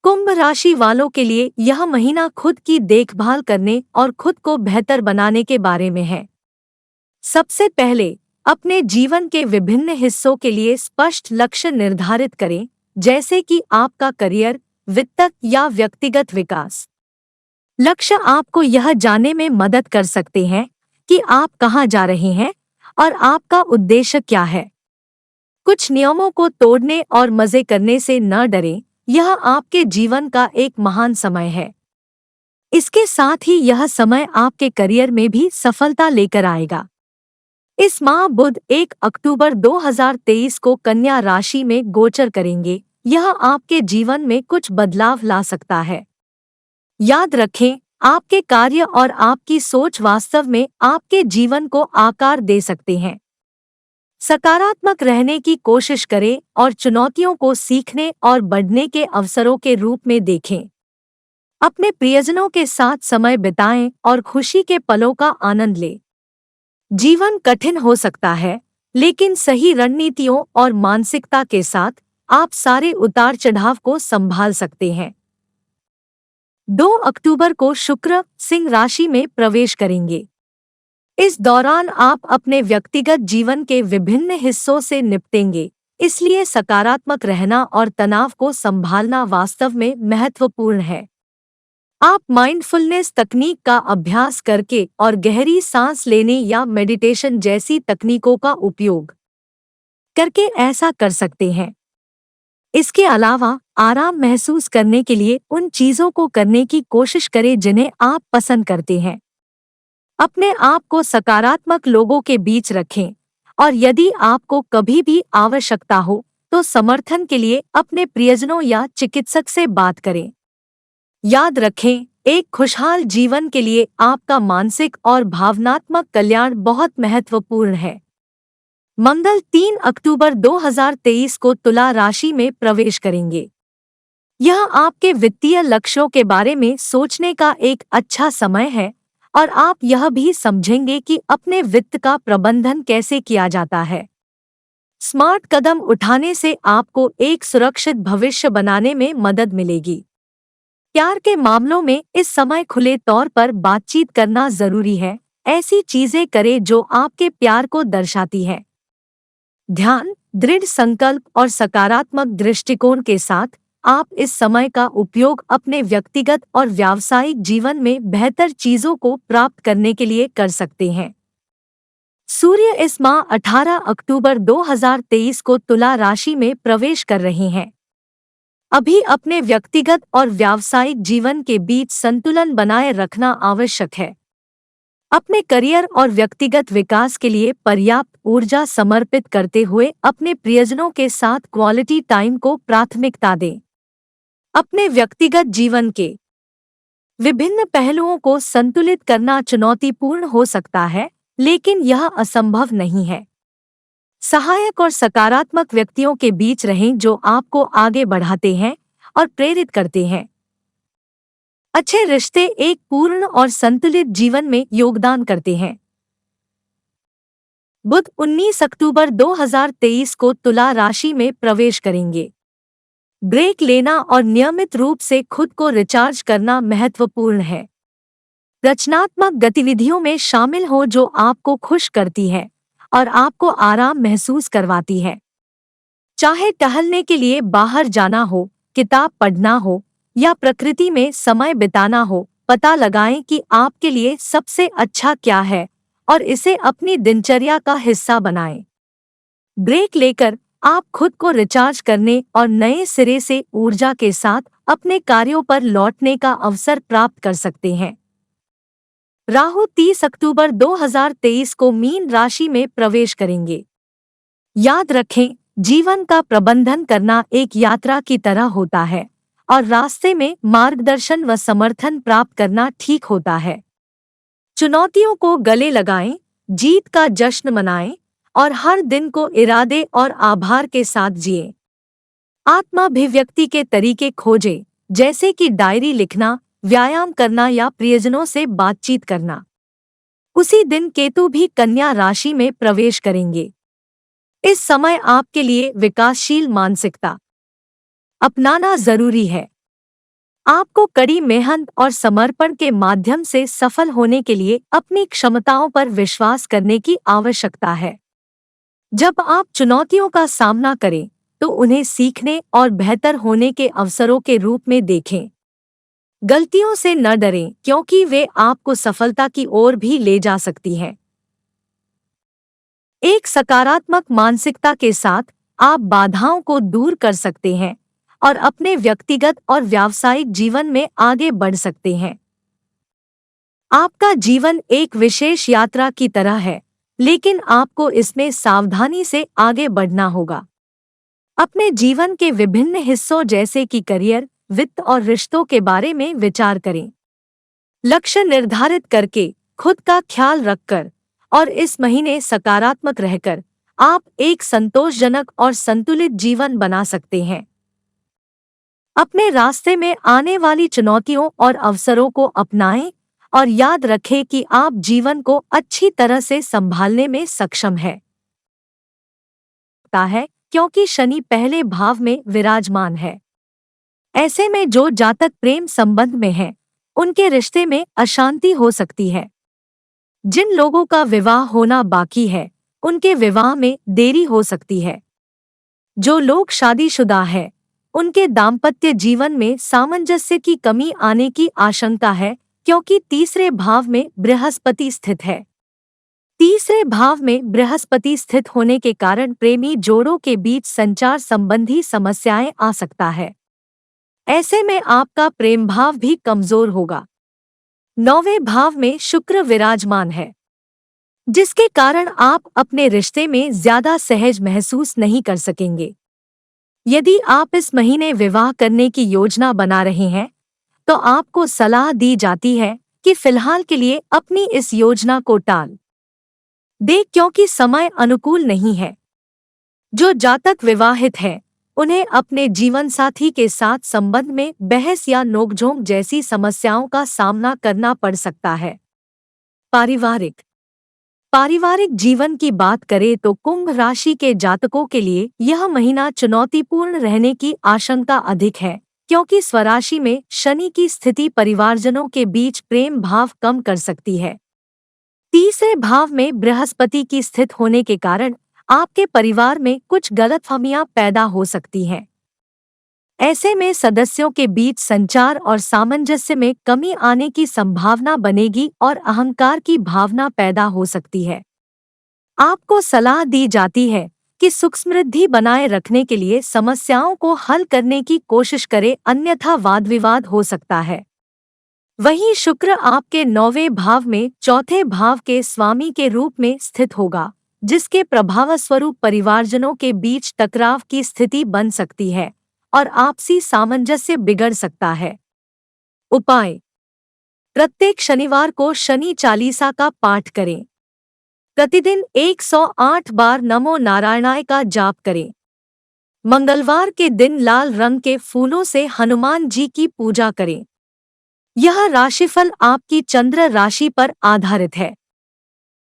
कुंभ राशि वालों के लिए यह महीना खुद की देखभाल करने और खुद को बेहतर बनाने के बारे में है। सबसे पहले अपने जीवन के विभिन्न हिस्सों के लिए स्पष्ट लक्ष्य निर्धारित करें, जैसे कि आपका करियर, वित्त या व्यक्तिगत विकास। लक्ष्य आपको यह जानने में मदद कर सकते हैं कि आप कहाँ जा रहे हैं और आपका उद्देश्य क्या है। कुछ नियमों को तोड़ने और मजे करने से न डरें, यह आपके जीवन का एक महान समय है। इसके साथ ही यह समय आपके करियर में भी सफलता लेकर आएगा। इस माह बुध 1 अक्टूबर 2023 को कन्या राशि में गोचर करेंगे। यह आपके जीवन में कुछ बदलाव ला सकता है। याद रखें, आपके कार्य और आपकी सोच वास्तव में आपके जीवन को आकार दे सकते हैं। सकारात्मक रहने की कोशिश करें और चुनौतियों को सीखने और बढ़ने के अवसरों के रूप में देखें। अपने प्रियजनों के साथ समय बिताएं और खुशी के पलों का आनंद लें। जीवन कठिन हो सकता है, लेकिन सही रणनीतियों और मानसिकता के साथ आप सारे उतार चढ़ाव को संभाल सकते हैं। 2 अक्टूबर को शुक्र सिंह राशि में प्रवेश करेंगे। इस दौरान आप अपने व्यक्तिगत जीवन के विभिन्न हिस्सों से निपटेंगे, इसलिए सकारात्मक रहना और तनाव को संभालना वास्तव में महत्वपूर्ण है। आप माइंडफुलनेस तकनीक का अभ्यास करके और गहरी सांस लेने या मेडिटेशन जैसी तकनीकों का उपयोग करके ऐसा कर सकते हैं। इसके अलावा आराम महसूस करने के लिए उन चीजों को करने की कोशिश करें जिन्हें आप पसंद करते हैं। अपने आप को सकारात्मक लोगों के बीच रखें और यदि आपको कभी भी आवश्यकता हो तो समर्थन के लिए अपने प्रियजनों या चिकित्सक से बात करें। याद रखें, एक खुशहाल जीवन के लिए आपका मानसिक और भावनात्मक कल्याण बहुत महत्वपूर्ण है। मंगल 3 अक्टूबर 2023 को तुला राशि में प्रवेश करेंगे। यह आपके वित्तीय लक्ष्यों के बारे में सोचने का एक अच्छा समय है और आप यह भी समझेंगे कि अपने वित्त का प्रबंधन कैसे किया जाता है। स्मार्ट कदम उठाने से आपको एक सुरक्षित भविष्य बनाने में मदद मिलेगी। प्यार के मामलों में इस समय खुले तौर पर बातचीत करना जरूरी है। ऐसी चीजें करें जो आपके प्यार को दर्शाती है। ध्यान, दृढ़ संकल्प और सकारात्मक दृष्टिकोण के साथ आप इस समय का उपयोग अपने व्यक्तिगत और व्यावसायिक जीवन में बेहतर चीजों को प्राप्त करने के लिए कर सकते हैं। सूर्य इस माह 18 अक्टूबर 2023 को तुला राशि में प्रवेश कर रहे हैं। अभी अपने व्यक्तिगत और व्यावसायिक जीवन के बीच संतुलन बनाए रखना आवश्यक है। अपने करियर और व्यक्तिगत विकास के लिए पर्याप्त ऊर्जा समर्पित करते हुए अपने प्रियजनों के साथ क्वालिटी टाइम को प्राथमिकता दें। अपने व्यक्तिगत जीवन के विभिन्न पहलुओं को संतुलित करना चुनौतीपूर्ण हो सकता है, लेकिन यह असंभव नहीं है। सहायक और सकारात्मक व्यक्तियों के बीच रहें जो आपको आगे बढ़ाते हैं और प्रेरित करते हैं। अच्छे रिश्ते एक पूर्ण और संतुलित जीवन में योगदान करते हैं। बुध 19 अक्टूबर 2023 को तुला राशि में प्रवेश करेंगे। ब्रेक लेना और नियमित रूप से खुद को रिचार्ज करना महत्वपूर्ण है। रचनात्मक गतिविधियों में शामिल हो जो आपको खुश करती है और आपको आराम महसूस करवाती है। चाहे टहलने के लिए बाहर जाना हो, किताब पढ़ना हो या प्रकृति में समय बिताना हो, पता लगाएं कि आपके लिए सबसे अच्छा क्या है और इसे अपनी दिनचर्या का हिस्सा बनाएं। ब्रेक लेकर आप खुद को रिचार्ज करने और नए सिरे से ऊर्जा के साथ अपने कार्यों पर लौटने का अवसर प्राप्त कर सकते हैं। राहु 30 अक्टूबर 2023 को मीन राशि में प्रवेश करेंगे। याद रखें, जीवन का प्रबंधन करना एक यात्रा की तरह होता है और रास्ते में मार्गदर्शन व समर्थन प्राप्त करना ठीक होता है। चुनौतियों को गले लगाएं, जीत का जश्न मनाएं और हर दिन को इरादे और आभार के साथ जिएं। आत्माभिव्यक्ति के तरीके खोजें, जैसे कि डायरी लिखना, व्यायाम करना या प्रियजनों से बातचीत करना। उसी दिन केतु भी कन्या राशि में प्रवेश करेंगे। इस समय आपके लिए विकासशील मानसिकता अपनाना जरूरी है। आपको कड़ी मेहनत और समर्पण के माध्यम से सफल होने के लिए अपनी क्षमताओं पर विश्वास करने की आवश्यकता है। जब आप चुनौतियों का सामना करें, तो उन्हें सीखने और बेहतर होने के अवसरों के रूप में देखें। गलतियों से न डरें, क्योंकि वे आपको सफलता की ओर भी ले जा सकती हैं। एक सकारात्मक मानसिकता के साथ आप बाधाओं को दूर कर सकते हैं और अपने व्यक्तिगत और व्यावसायिक जीवन में आगे बढ़ सकते हैं। आपका जीवन एक विशेष यात्रा की तरह है, लेकिन आपको इसमें सावधानी से आगे बढ़ना होगा। अपने जीवन के विभिन्न हिस्सों जैसे कि करियर, वित्त और रिश्तों के बारे में विचार करें। लक्ष्य निर्धारित करके, खुद का ख्याल रखकर और इस महीने सकारात्मक रहकर आप एक संतोषजनक और संतुलित जीवन बना सकते हैं। अपने रास्ते में आने वाली चुनौतियों और अवसरों को अपनाएं और याद रखें कि आप जीवन को अच्छी तरह से संभालने में सक्षम हैं। क्योंकि शनि पहले भाव में विराजमान है। ऐसे में जो जातक प्रेम संबंध में हैं, उनके रिश्ते में अशांति हो सकती है। जिन लोगों का विवाह होना बाकी है, उनके विवाह में देरी हो सकती है। जो लोग शादीशुदा हैं, उनके दाम्पत्य जीवन में सामंजस्य की कमी आने की आशंका है, क्योंकि तीसरे भाव में बृहस्पति स्थित है। तीसरे भाव में बृहस्पति स्थित होने के कारण प्रेमी जोड़ों के बीच संचार संबंधी समस्याएं आ सकता है। ऐसे में आपका प्रेम भाव भी कमजोर होगा। 9वें भाव में शुक्र विराजमान है, जिसके कारण आप अपने रिश्ते में ज्यादा सहज महसूस नहीं कर सकेंगे। यदि आप इस महीने विवाह करने की योजना बना रहे हैं, तो आपको सलाह दी जाती है कि फिलहाल के लिए अपनी इस योजना को टाल दें, क्योंकि समय अनुकूल नहीं है। जो जातक विवाहित हैं, उन्हें अपने जीवनसाथी के साथ संबंध में बहस या नोकझोंक जैसी समस्याओं का सामना करना पड़ सकता है। पारिवारिक जीवन की बात करें तो कुंभ राशि के जातकों के लिए यह महीना चुनौतीपूर्ण रहने की आशंका अधिक है, क्योंकि स्वराशि में शनि की स्थिति परिवारजनों के बीच प्रेम भाव कम कर सकती है। तीसरे भाव में बृहस्पति की स्थित होने के कारण आपके परिवार में कुछ गलतफहमियां पैदा हो सकती हैं। ऐसे में सदस्यों के बीच संचार और सामंजस्य में कमी आने की संभावना बनेगी और अहंकार की भावना पैदा हो सकती है। आपको सलाह दी जाती है कि सुख समृद्धि बनाए रखने के लिए समस्याओं को हल करने की कोशिश करें, अन्यथा वाद विवाद हो सकता है। वहीं शुक्र आपके 9वें भाव में चौथे भाव के स्वामी के रूप में स्थित होगा, जिसके प्रभावस्वरूप परिवारजनों के बीच टकराव की स्थिति बन सकती है और आपसी सामंजस्य बिगड़ सकता है। उपाय: प्रत्येक शनिवार को शनि चालीसा का पाठ करें। प्रतिदिन 108 बार नमो नारायणाय का जाप करें। मंगलवार के दिन लाल रंग के फूलों से हनुमान जी की पूजा करें। यह राशिफल आपकी चंद्र राशि पर आधारित है।